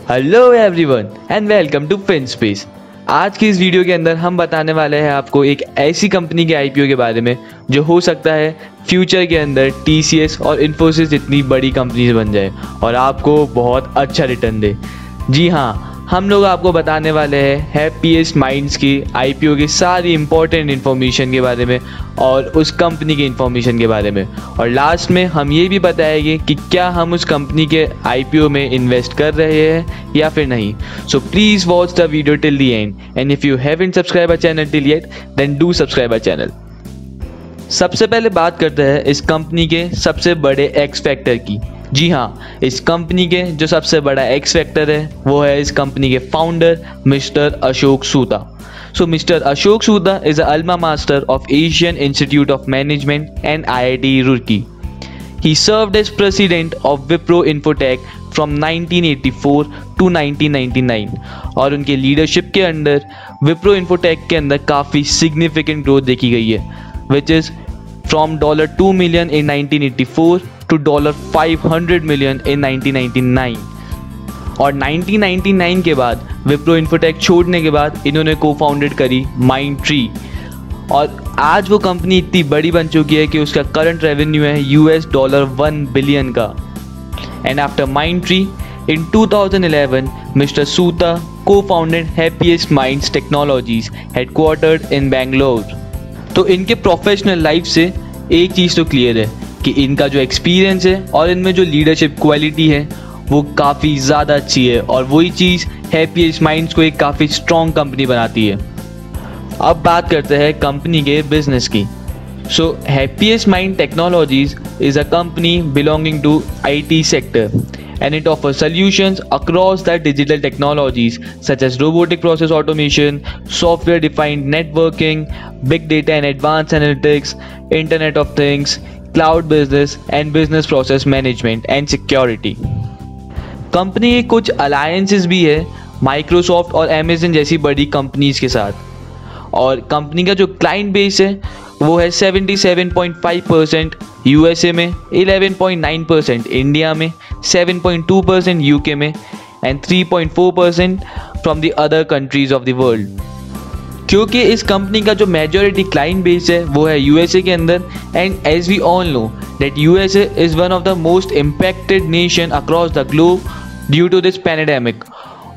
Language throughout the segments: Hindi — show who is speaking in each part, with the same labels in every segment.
Speaker 1: Hello everyone and welcome to Finspace. आज की इस वीडियो के अंदर हम बताने वाले हैं आपको एक ऐसी कंपनी के आईपीओ के बारे में जो हो सकता है फ्यूचर के अंदर टीसीएस और इन्फोसिस जितनी बड़ी कंपनीज बन जाए और आपको बहुत अच्छा रिटर्न दे। जी हाँ, हम लोग आपको बताने वाले हैं हैप्पीएस्ट माइंड्स की आईपीओ की सारी इंपॉर्टेंट इन्फॉर्मेशन के बारे में और उस कंपनी की इन्फॉर्मेशन के बारे में, और लास्ट में हम ये भी बताएंगे कि क्या हम उस कंपनी के आईपीओ में इन्वेस्ट कर रहे हैं या फिर नहीं। So please watch the video till the end and if you haven't subscribe our channel till yet then do subscribe our channel. सबसे पहले बात करते हैं इस कंपनी के सबसे बड़े एक्स फैक्टर की। जी हाँ, इस कंपनी के जो सबसे बड़ा एक्स फैक्टर है वो है इस कंपनी के फाउंडर मिस्टर अशोक सूता। So Mr. Ashok Soota is an alma mater of Asian Institute of Management and IIT Roorkee. He served as president of Wipro Infotech from 1984 to 1999 और उनके लीडरशिप के अंदर Wipro Infotech के अंदर काफ़ी significant growth देखी गई है, which is from $2 million in 1984 to $500 million in 1999। और 1999 के बाद विप्रो इन्फोटेक छोड़ने के बाद इन्होंने को फाउंडेड करी माइंडट्री, और आज वो कंपनी इतनी बड़ी बन चुकी है कि उसका करंट रेवेन्यू है $1 बिलियन का। And after Mindtree in 2011 mister सूता को founded happiest minds technologies headquartered in Bangalore. तो इनके प्रोफेशनल लाइफ से एक चीज़ तो क्लियर है कि इनका जो एक्सपीरियंस है और इनमें जो लीडरशिप क्वालिटी है वो काफ़ी ज़्यादा अच्छी है, और वही चीज़ हैप्पीएस्ट माइंड्स को एक काफ़ी स्ट्रॉन्ग कंपनी बनाती है। अब बात करते हैं कंपनी के बिजनेस की। So Happiest Mind Technologies is a company belonging to IT sector and it offers solutions across the digital technologies such as robotic process automation, software defined networking, big data and advanced analytics, internet of things, cloud business and business process management and security। Company के कुछ अलायंसेस भी है माइक्रोसॉफ्ट और अमेजन जैसी बड़ी कंपनीज के साथ, और कंपनी का जो क्लाइंट बेस है वो है 77.5% यूएसए में, 11.9% इंडिया में, 7.2% यूके में and 3.4% from the other countries of the world. क्योंकि इस कंपनी का जो मेजॉरिटी क्लाइंट बेस है वो है यूएसए के अंदर, and as we all know that USA is one of the most impacted nation across the globe due to this pandemic,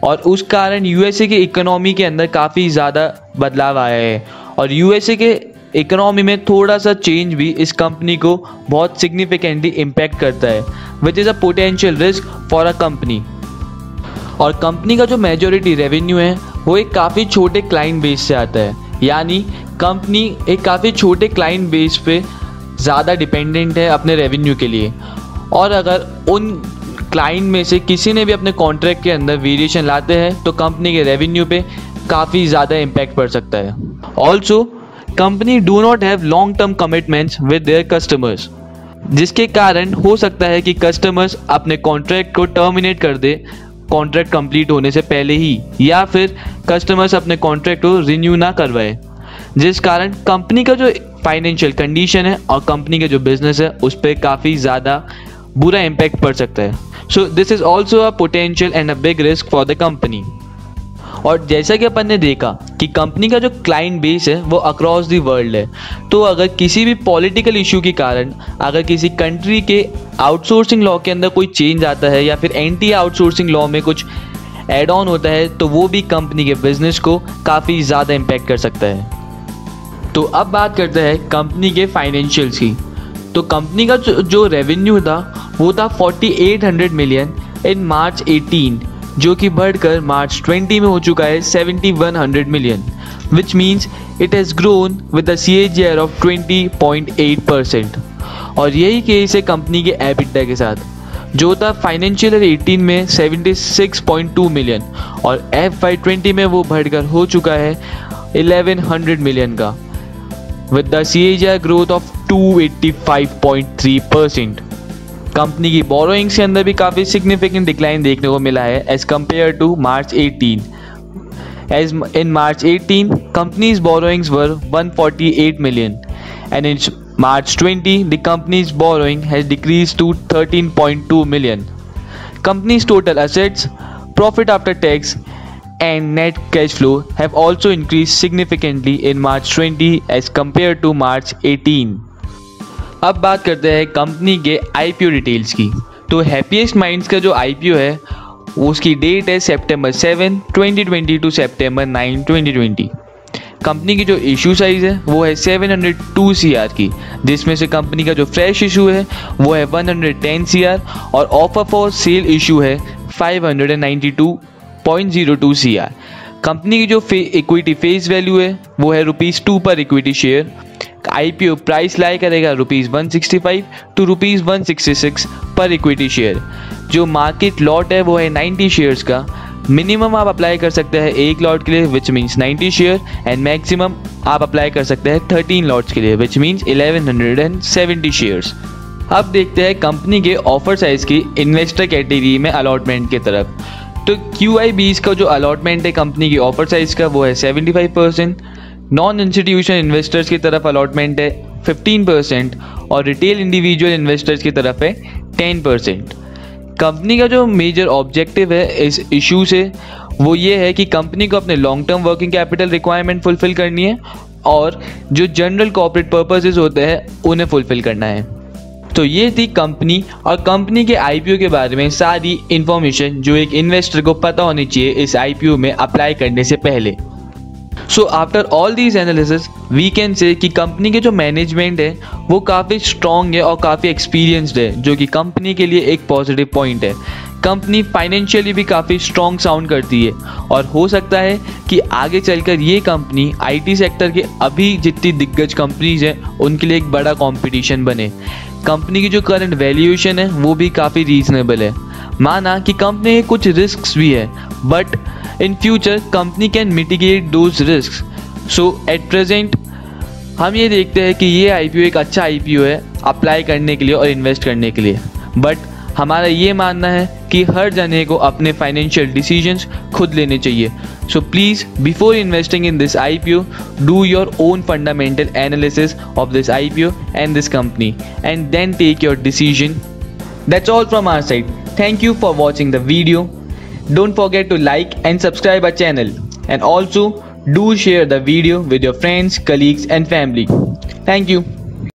Speaker 1: और उस कारण यूएसए के इकोनॉमी के अंदर काफ़ी ज़्यादा बदलाव आया है, और यूएसए के इकोनॉमी में थोड़ा सा चेंज भी इस कंपनी को बहुत सिग्निफिकेंटली इम्पैक्ट करता है, which is a potential risk for a company. और कंपनी का जो मेजॉरिटी रेवेन्यू है वो एक काफ़ी छोटे क्लाइंट बेस से आता है, यानी कंपनी एक काफ़ी छोटे क्लाइंट बेस पे ज़्यादा डिपेंडेंट है अपने रेवेन्यू के लिए, और अगर उन क्लाइंट में से किसी ने भी अपने कॉन्ट्रैक्ट के अंदर वेरिएशन लाते हैं तो कंपनी के रेवेन्यू पे काफ़ी ज़्यादा इम्पैक्ट पड़ सकता है। Also company do not have long term commitments with their customers, जिसके कारण हो सकता है कि कस्टमर्स अपने कॉन्ट्रैक्ट को टर्मिनेट कर दे कॉन्ट्रैक्ट कंप्लीट होने से पहले ही, या फिर कस्टमर्स अपने कॉन्ट्रैक्ट को रिन्यू ना करवाए, जिस कारण कंपनी का जो फाइनेंशियल कंडीशन है और कंपनी का जो बिजनेस है उस पर काफ़ी ज़्यादा बुरा इम्पैक्ट पड़ सकता है। So this is also a potential and a big risk for the company. और जैसा कि अपन ने देखा कि कंपनी का जो क्लाइंट बेस है वो अक्रॉस द वर्ल्ड है, तो अगर किसी भी पॉलिटिकल इशू के कारण अगर किसी कंट्री के आउटसोर्सिंग लॉ के अंदर कोई चेंज आता है या फिर एंटी आउटसोर्सिंग लॉ में कुछ एड ऑन होता है तो वो भी कंपनी के बिजनेस को काफ़ी ज़्यादा इम्पैक्ट कर सकता है। तो अब बात करते हैं कंपनी के फाइनेंशियल्स की। तो कंपनी का जो रेवेन्यू था वो था 4800 मिलियन इन मार्च 18, जो कि बढ़कर मार्च 20 में हो चुका है 7100 million, which means it has grown with a CAGR of 20.8%। और यही केस है कंपनी के एबिटा के साथ, जो था फाइनेंशियल ईयर 18 में 76.2 मिलियन और FY20 में वो बढ़कर हो चुका है 1100 मिलियन का, with the CAGR growth of 285.3%। Company की बोरोइंग्स के अंदर भी काफ़ी सिग्निफिकेंट डिक्लाइन देखने को मिला है as compare to March 18। As in March 18 companies borrowings were 148 million and in March 20 the companies borrowing has decrease to 13.2 million. Company's total assets Profit after tax and net cash flow have also increased significantly in March 20 as compared to March 18. अब बात करते हैं कंपनी के IPO डिटेल्स की। तो हैप्पीएस्ट माइंड्स का जो IPO है उसकी डेट है September 7, 2020 टू September 9, 2020। कंपनी की जो इशू साइज है वो है 702 CR की, जिसमें से कंपनी का जो फ्रेश इशू है वो है 110 CR और ऑफर फॉर सेल इशू है 592.02 CR। कंपनी की जो इक्विटी फेस वैल्यू है वो है ₹2 पर इक्विटी शेयर। IPO प्राइस लाई करेगा ₹165 टू ₹166 पर इक्विटी शेयर। जो मार्केट लॉट है वो है 90 शेयर्स का। मिनिमम आप अप्लाई कर सकते हैं 1 लॉट के लिए which means 90 share and maximum आप अप्लाई कर सकते हैं 13 लॉट्स के लिए विच मीन्स 1170 शेयर्स। अब देखते हैं कंपनी के ऑफर साइज की इन्वेस्टर कैटेगरी में अलॉटमेंट की तरफ। तो QIBs का जो अलॉटमेंट है कंपनी की ऑफर साइज का वो है 75%, नॉन इंस्टीट्यूशन इन्वेस्टर्स की तरफ अलॉटमेंट है 15% और रिटेल इंडिविजुअल इन्वेस्टर्स की तरफ है 10%। कंपनी का जो मेजर ऑब्जेक्टिव है इस इशू से वो ये है कि कंपनी को अपने long term working capital requirement fulfil करनी है और जो जनरल कॉर्पोरेट पर्पसेस होते हैं उन्हें फुलफिल करना है। तो ये थी कंपनी और कंपनी के IPO के बारे में सारी इन्फॉर्मेशन जो एक इन्वेस्टर को पता होनी चाहिए इस IPO में अप्लाई करने से पहले। So after all these analysis we can say कि कंपनी के जो मैनेजमेंट है वो काफ़ी स्ट्रॉन्ग है और काफ़ी एक्सपीरियंस्ड है, जो कि कंपनी के लिए एक पॉजिटिव पॉइंट है। कंपनी फाइनेंशियली भी काफ़ी स्ट्रॉन्ग साउंड करती है और हो सकता है कि आगे चलकर ये कंपनी IT सेक्टर के अभी जितनी दिग्गज कंपनीज हैं उनके लिए एक बड़ा कंपटीशन बने। कंपनी की जो करंट वैल्यूएशन है वो भी काफ़ी रीजनेबल है। माना कि कंपनी के कुछ रिस्क्स भी है but in future company can mitigate those risks. So at present हम ये देखते हैं कि ये IPO एक अच्छा IPO है अप्लाई करने के लिए और इन्वेस्ट करने के लिए। बट हमारा ये मानना है कि हर जने को अपने फाइनेंशियल डिसीजंस खुद लेने चाहिए। So please before investing in this IPO do your own fundamental analysis of this IPO and this company and then take your decision. That's all from our side. Thank you for watching the video. Don't forget to like and subscribe our channel, and also do share the video with your friends, colleagues and family. Thank you.